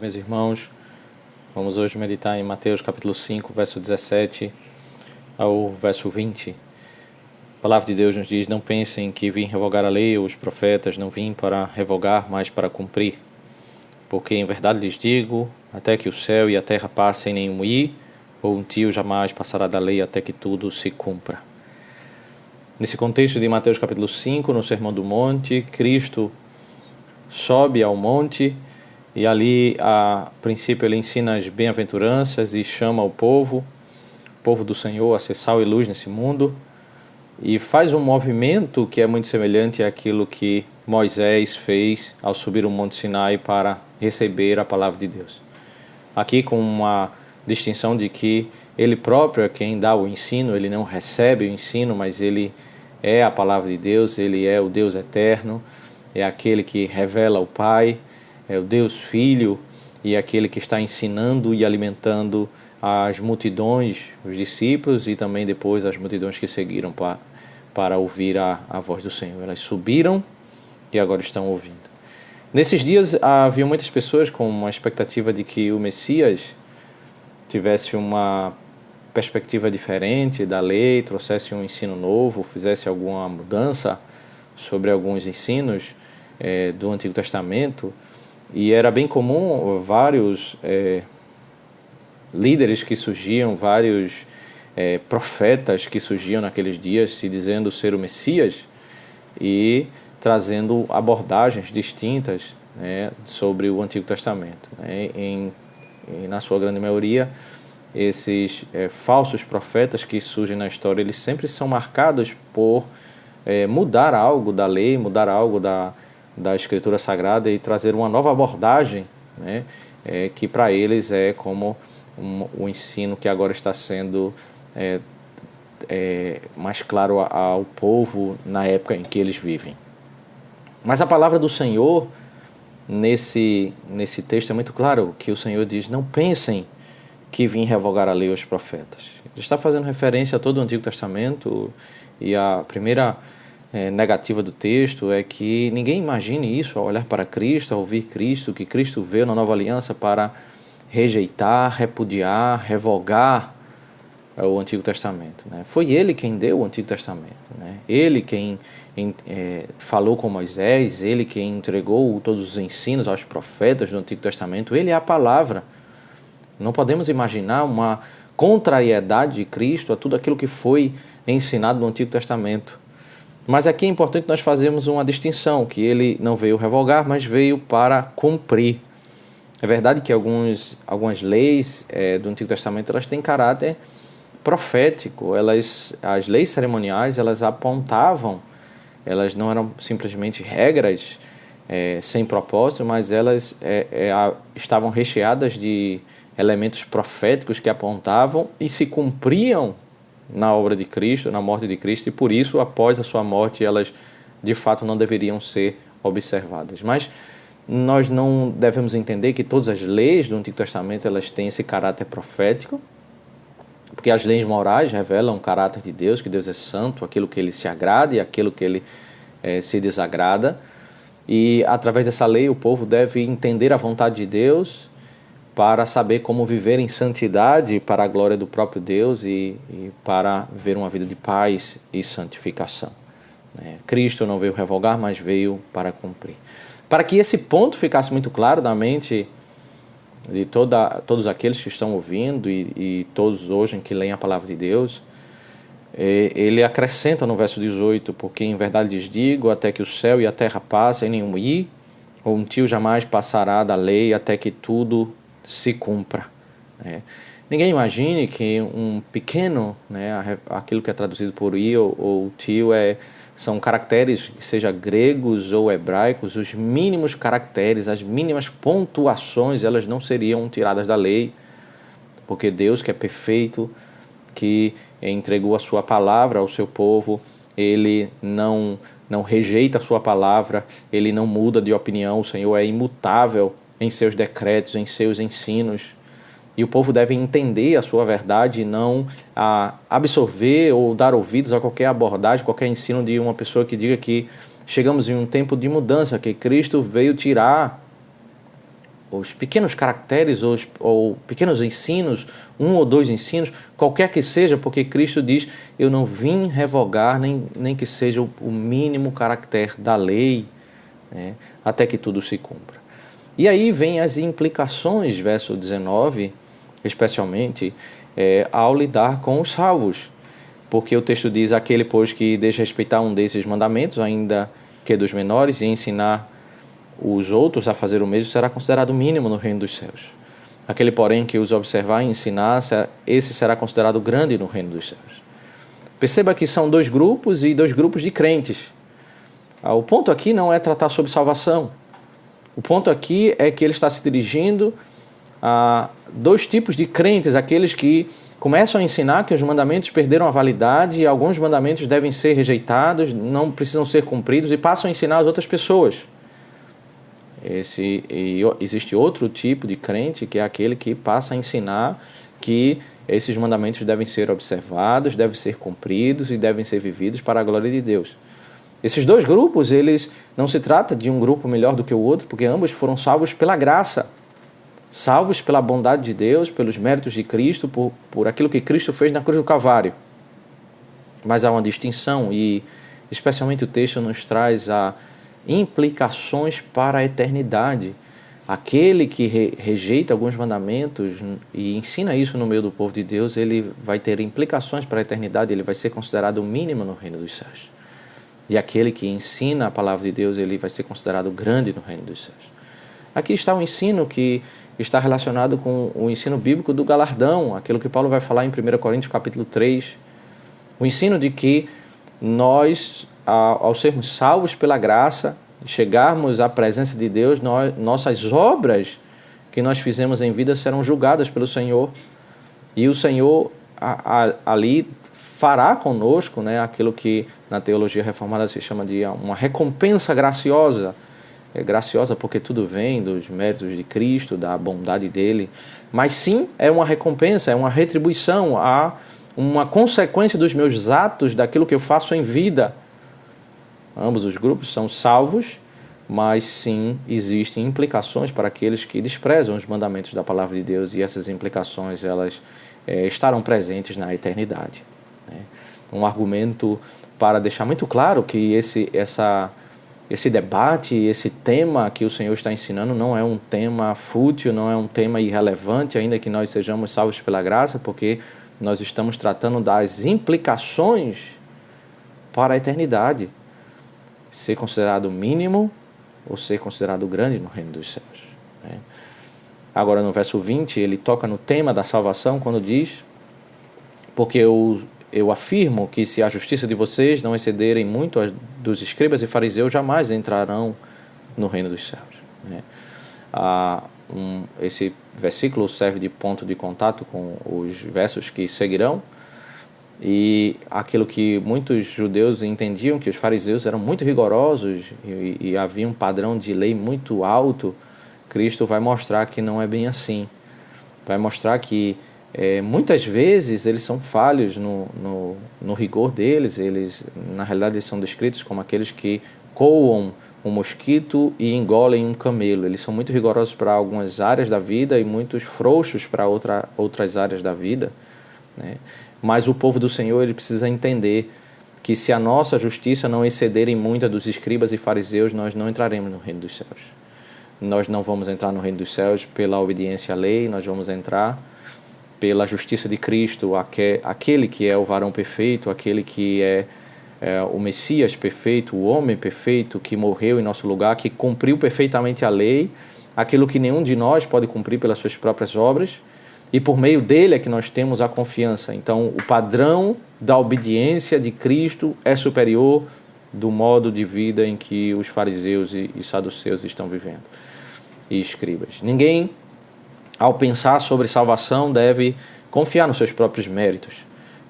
Meus irmãos, vamos hoje meditar em Mateus capítulo 5, verso 17 ao verso 20. A palavra de Deus nos diz: não pensem que vim revogar a lei ou os profetas, não vim para revogar, mas para cumprir. Porque em verdade lhes digo, até que o céu e a terra passem, nenhum i ou um tio jamais passará da lei até que tudo se cumpra. Nesse contexto de Mateus capítulo 5, no Sermão do Monte, Cristo sobe ao monte e ali, a princípio, ele ensina as bem-aventuranças e chama o povo do Senhor, a ser sal e luz nesse mundo, e faz um movimento que é muito semelhante àquilo que Moisés fez ao subir o Monte Sinai para receber a palavra de Deus. Aqui com uma distinção de que ele próprio é quem dá o ensino, ele não recebe o ensino, mas ele é a palavra de Deus, ele é o Deus eterno, é aquele que revela o Pai, é o Deus Filho e aquele que está ensinando e alimentando as multidões, os discípulos e também depois as multidões que seguiram para ouvir a voz do Senhor. Elas subiram e agora estão ouvindo. Nesses dias havia muitas pessoas com uma expectativa de que o Messias tivesse uma perspectiva diferente da lei, trouxesse um ensino novo, fizesse alguma mudança sobre alguns ensinos do Antigo Testamento. E era bem comum vários líderes que surgiam, vários profetas que surgiam naqueles dias se dizendo ser o Messias e trazendo abordagens distintas, né, sobre o Antigo Testamento. Na sua grande maioria, esses falsos profetas que surgem na história, eles sempre são marcados por mudar algo da lei, mudar algo da Escritura Sagrada e trazer uma nova abordagem, né, que para eles é como o ensino que agora está sendo mais claro ao povo na época em que eles vivem. Mas a palavra do Senhor, nesse texto, é muito claro que o Senhor diz: não pensem que vim revogar a lei aos profetas. Ele está fazendo referência a todo o Antigo Testamento e a primeira negativa do texto é que ninguém imagine isso ao olhar para Cristo, ao ouvir Cristo, que Cristo veio na nova aliança para rejeitar, repudiar, revogar o Antigo Testamento, né? Foi ele quem deu o Antigo Testamento, né? Ele quem falou com Moisés, ele quem entregou todos os ensinos aos profetas do Antigo Testamento, ele é a palavra. Não podemos imaginar uma contrariedade de Cristo a tudo aquilo que foi ensinado no Antigo Testamento. Mas aqui é importante nós fazermos uma distinção, que ele não veio revogar, mas veio para cumprir. É verdade que algumas leis do Antigo Testamento elas têm caráter profético. As leis cerimoniais elas apontavam, elas não eram simplesmente regras sem propósito, mas elas estavam recheadas de elementos proféticos que apontavam e se cumpriam na obra de Cristo, na morte de Cristo, e por isso, após a sua morte, elas de fato não deveriam ser observadas. Mas nós não devemos entender que todas as leis do Antigo Testamento elas têm esse caráter profético, porque as leis morais revelam o caráter de Deus, que Deus é santo, aquilo que ele se agrada e aquilo que ele se desagrada, e através dessa lei o povo deve entender a vontade de Deus para saber como viver em santidade para a glória do próprio Deus e para viver uma vida de paz e santificação. Cristo não veio revogar, mas veio para cumprir. Para que esse ponto ficasse muito claro na mente de todos aqueles que estão ouvindo e todos hoje que leem a palavra de Deus, ele acrescenta no verso 18, porque em verdade lhes digo, até que o céu e a terra passem, nenhum i ou um tio jamais passará da lei até que tudo se cumpra. Ninguém imagine que um pequeno, aquilo que é traduzido por i ou tio, são caracteres, seja gregos ou hebraicos, os mínimos caracteres, as mínimas pontuações, elas não seriam tiradas da lei, porque Deus, que é perfeito, que entregou a sua palavra ao seu povo, ele não rejeita a sua palavra, ele não muda de opinião, o Senhor é imutável em seus decretos, em seus ensinos. E o povo deve entender a sua verdade e não absorver ou dar ouvidos a qualquer abordagem, qualquer ensino de uma pessoa que diga que chegamos em um tempo de mudança, que Cristo veio tirar os pequenos caracteres ou pequenos ensinos, um ou dois ensinos, qualquer que seja, porque Cristo diz, eu não vim revogar nem que seja o mínimo caractere da lei, né, até que tudo se cumpra. E aí vem as implicações, verso 19, especialmente, ao lidar com os salvos. Porque o texto diz, aquele, pois, que deixa respeitar um desses mandamentos, ainda que dos menores, e ensinar os outros a fazer o mesmo, será considerado mínimo no reino dos céus. Aquele, porém, que os observar e ensinar, esse será considerado grande no reino dos céus. Perceba que são dois grupos e dois grupos de crentes. O ponto aqui não é tratar sobre salvação. O ponto aqui é que ele está se dirigindo a dois tipos de crentes, aqueles que começam a ensinar que os mandamentos perderam a validade e alguns mandamentos devem ser rejeitados, não precisam ser cumpridos, e passam a ensinar as outras pessoas. Existe outro tipo de crente, que é aquele que passa a ensinar que esses mandamentos devem ser observados, devem ser cumpridos e devem ser vividos para a glória de Deus. Esses dois grupos, eles não se trata de um grupo melhor do que o outro, porque ambos foram salvos pela graça, salvos pela bondade de Deus, pelos méritos de Cristo, por aquilo que Cristo fez na cruz do Calvário. Mas há uma distinção e, especialmente, o texto nos traz implicações para a eternidade. Aquele que rejeita alguns mandamentos e ensina isso no meio do povo de Deus, ele vai ter implicações para a eternidade, ele vai ser considerado o mínimo no reino dos céus. E aquele que ensina a palavra de Deus, ele vai ser considerado grande no reino dos céus. Aqui está o ensino que está relacionado com o ensino bíblico do galardão, aquilo que Paulo vai falar em 1 Coríntios capítulo 3. O ensino de que nós, ao sermos salvos pela graça, chegarmos à presença de Deus, nossas obras que nós fizemos em vida serão julgadas pelo Senhor. E o Senhor ali fará conosco, né, aquilo que na teologia reformada se chama de uma recompensa graciosa. É graciosa porque tudo vem dos méritos de Cristo, da bondade dele. Mas sim, é uma recompensa, é uma retribuição, uma consequência dos meus atos, daquilo que eu faço em vida. Ambos os grupos são salvos, mas sim, existem implicações para aqueles que desprezam os mandamentos da palavra de Deus, e essas implicações elas estarão presentes na eternidade. Né? Um argumento para deixar muito claro que esse debate, esse tema que o Senhor está ensinando não é um tema fútil, não é um tema irrelevante, ainda que nós sejamos salvos pela graça, porque nós estamos tratando das implicações para a eternidade. Ser considerado mínimo ou ser considerado grande no reino dos céus. Né? Agora, no verso 20, ele toca no tema da salvação quando diz: porque eu afirmo que se a justiça de vocês não excederem muito a dos escribas e fariseus, jamais entrarão no reino dos céus. Né? Esse versículo serve de ponto de contato com os versos que seguirão, e aquilo que muitos judeus entendiam, que os fariseus eram muito rigorosos e havia um padrão de lei muito alto, Cristo vai mostrar que não é bem assim. Vai mostrar que muitas vezes eles são falhos no rigor deles. Eles, na realidade, eles são descritos como aqueles que coam um mosquito e engolem um camelo. Eles são muito rigorosos para algumas áreas da vida e muito frouxos para outras áreas da vida, né? Mas o povo do Senhor, ele precisa entender que se a nossa justiça não excederem muito a dos escribas e fariseus, nós não entraremos no reino dos céus. Nós não vamos entrar no reino dos céus pela obediência à lei, nós vamos entrar pela justiça de Cristo, aquele que é o varão perfeito, aquele que é o Messias perfeito, o homem perfeito, que morreu em nosso lugar, que cumpriu perfeitamente a lei, aquilo que nenhum de nós pode cumprir pelas suas próprias obras, e por meio dele é que nós temos a confiança. Então, o padrão da obediência de Cristo é superior do modo de vida em que os fariseus e saduceus estão vivendo, e escribas. Ninguém, ao pensar sobre salvação, deve confiar nos seus próprios méritos,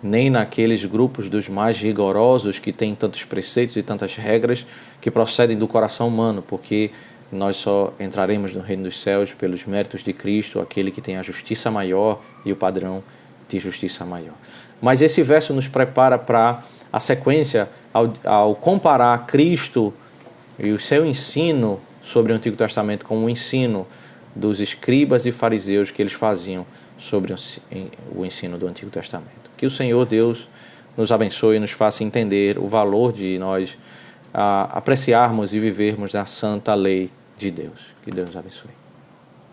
nem naqueles grupos dos mais rigorosos que têm tantos preceitos e tantas regras que procedem do coração humano, porque nós só entraremos no reino dos céus pelos méritos de Cristo, aquele que tem a justiça maior e o padrão de justiça maior. Mas esse verso nos prepara para a sequência, ao comparar Cristo e o seu ensino sobre o Antigo Testamento com o ensino dos escribas e fariseus que eles faziam sobre o ensino do Antigo Testamento. Que o Senhor Deus nos abençoe e nos faça entender o valor de nós apreciarmos e vivermos a santa lei de Deus. Que Deus nos abençoe.